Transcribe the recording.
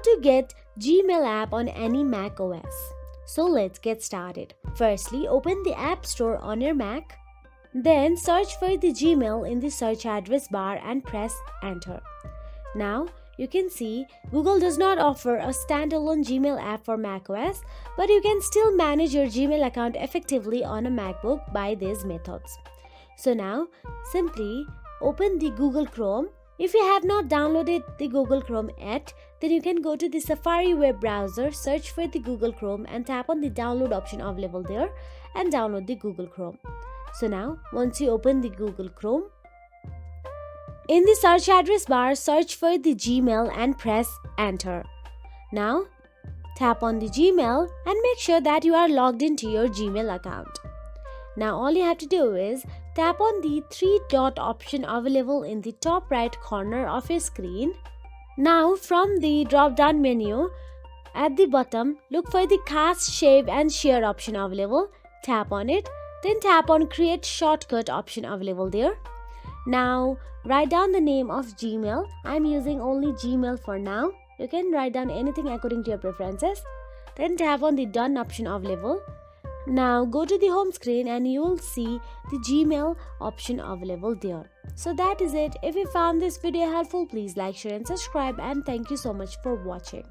to get Gmail app on any macOS. So let's get started. Firstly, open the App Store on your Mac. Then search for the Gmail in the search address bar and press enter. Now you can see Google does not offer a standalone Gmail app for macOS, but you can still manage your Gmail account effectively on a MacBook by these methods. So now simply open the Google Chrome. If you have not downloaded the Google Chrome yet, then you can go to the Safari web browser, search for the Google Chrome and tap on the download option available there and download the Google Chrome. So now once you open the Google Chrome, in the search address bar, search for the Gmail and press enter. Now tap on the Gmail and make sure that you are logged into your Gmail account. Now all you have to do is tap on the three dot option available in the top right corner of your screen. Now from the drop down menu at the bottom, look for the cast, save and share option available. Tap on it. Then tap on create shortcut option available there. Now write down the name of Gmail. I'm using only Gmail for now. You can write down anything according to your preferences. Then tap on the done option available. Now go to the home screen and you will see the Gmail option available there. So that is it. If you found this video helpful, please like, share and subscribe, and thank you so much for watching.